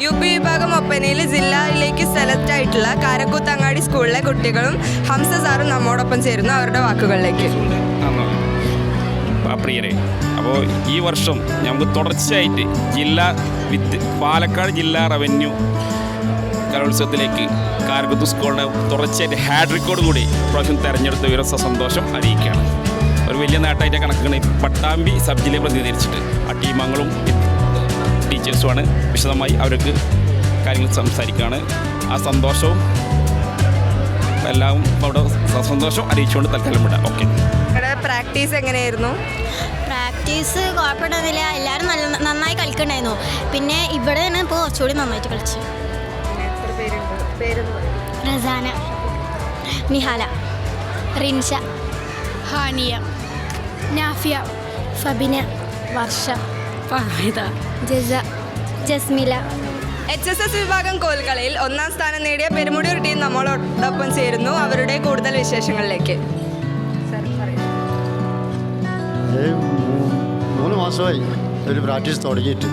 UP വിഭാഗം ഒപ്പനയിൽ ജില്ലയിലേക്ക് select ആയിട്ടുള്ള കാരക്കൂത്തങ്ങാടി സ്കൂളിലെ കുട്ടികളും ഹംസ സാറും നമ്മോടൊപ്പം ചേരുന്നു. അവരുടെ വാക്കുകളിലേക്ക്. പ്രിയരെ, അപ്പോൾ ഈ വർഷം നമുക്ക് തുടർച്ചയായിട്ട് പാലക്കാട് ജില്ലാ റവന്യൂ കലോത്സവത്തിലേക്ക് കാരക്കുത്ത് സ്കൂളിനെ തുടർച്ചയായിട്ട് ഹാഡ്രിക്കോട് കൂടി പ്രാവശ്യം തിരഞ്ഞെടുത്ത ഒരു സന്തോഷം അറിയിക്കുകയാണ്. ഒരു വലിയ നേട്ടമായിട്ട് കണക്കാണ്. പട്ടാമ്പി സബ് ജില്ലയെ പ്രതിനിധീകരിച്ചിട്ട് ആ ടീമംഗങ്ങളും ടീച്ചേഴ്സുമാണ് വിശദമായി അവർക്ക് കാര്യങ്ങൾ സംസാരിക്കുകയാണ്. ആ സന്തോഷവും എല്ലാം അവിടെ സന്തോഷം അറിയിച്ചുകൊണ്ട് തൽക്കാലം വിടാം. ഓക്കെ. പ്രാക്ടീസ് എങ്ങനെയായിരുന്നു? പ്രാക്ടീസ് കുഴപ്പമില്ല, എല്ലാവരും നന്നായി കളിക്കണ്ടായിരുന്നു. പിന്നെ ഇവിടെയാണ് ഇപ്പോൾ കുറച്ചുകൂടി നന്നായിട്ട് കളിച്ചത്. റസാന, നിഹാല, റിൻഷ, ഹാനിയ, നാഫിയ, ഫബിന, വർഷ, ഫഹീദ, ജസ, ജസ്മില. HSS വിഭാഗം കോൽക്കളിയിൽ 1ാം സ്ഥാനം നേടിയ പെരുമുടിയൂർ ടീം നമ്മളോടൊപ്പം ചേരുന്നു. അവരുടെ കൂടുതൽ വിശേഷങ്ങളിലേക്ക്. 3 മാസമായി ഒരു പ്രാക്ടീസ് തുടങ്ങിയിട്ട്.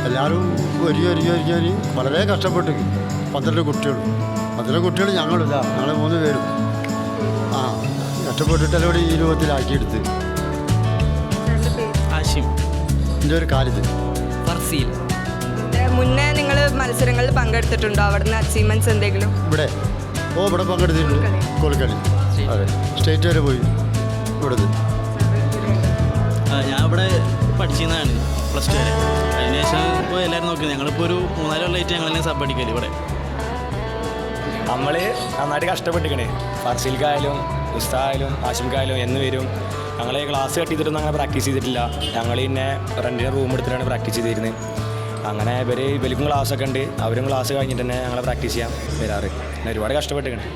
എല്ലാവരും ഒരുങ്ങി വളരെ കഷ്ടപ്പെട്ടു. 12 കുട്ടികൾ ഞങ്ങളില്ല, ഞങ്ങൾ 3 പേരും കഷ്ടപ്പെട്ടിട്ടെല്ലാം ഈ രൂപത്തിലാക്കിയെടുത്ത്. ആഷിം, എൻ്റെ ഒരു കാര്യത്തിൽ ഫർസീൽ. മുന്നേ നിങ്ങൾ മത്സരങ്ങളിൽ പങ്കെടുത്തിട്ടുണ്ടോ? അവിടുന്ന് അച്ചീവ്മെൻറ്റ്സ് എന്തെങ്കിലും? ഇവിടെ പങ്കെടുത്തിട്ടുണ്ട്. കോൽക്കളി അതെ, സ്റ്റേറ്റ് വരെ പോയി. ഇവിടുന്ന് ഞാൻ ഇവിടെ പഠിച്ചിരുന്നതാണ് +2 വരെ. അതിനുശേഷം ഇപ്പോൾ എല്ലാവരും നോക്കുന്നത് ഞങ്ങളിപ്പോൾ ഒരു 3-4 കൊല്ലമായിട്ട് ഞങ്ങളെന്നെ സബ് അടിക്കല് ഇവിടെ. നമ്മൾ നന്നായിട്ട് കഷ്ടപ്പെട്ടിരിക്കണേ. ഫർസീൽക്കായാലും ഉസ്തായാലും ആഷിംക്കായാലും എന്ന് വരും. ഞങ്ങൾ ക്ലാസ് കട്ട് ചെയ്തിട്ടൊന്നും അങ്ങനെ പ്രാക്ടീസ് ചെയ്തിട്ടില്ല. ഞങ്ങൾ പിന്നെ റെൻറ്റിന് റൂം എടുത്തിട്ടാണ് പ്രാക്ടീസ് ചെയ്തിരുന്നത്. അങ്ങനെ ഇവർക്കും ക്ലാസ്സൊക്കെ ഉണ്ട്. അവരും ക്ലാസ് കഴിഞ്ഞിട്ട് തന്നെ ഞങ്ങളെ പ്രാക്ടീസ് ചെയ്യാൻ വരാറ്. പിന്നെ ഒരുപാട് കഷ്ടപ്പെട്ടിരിക്കണേ.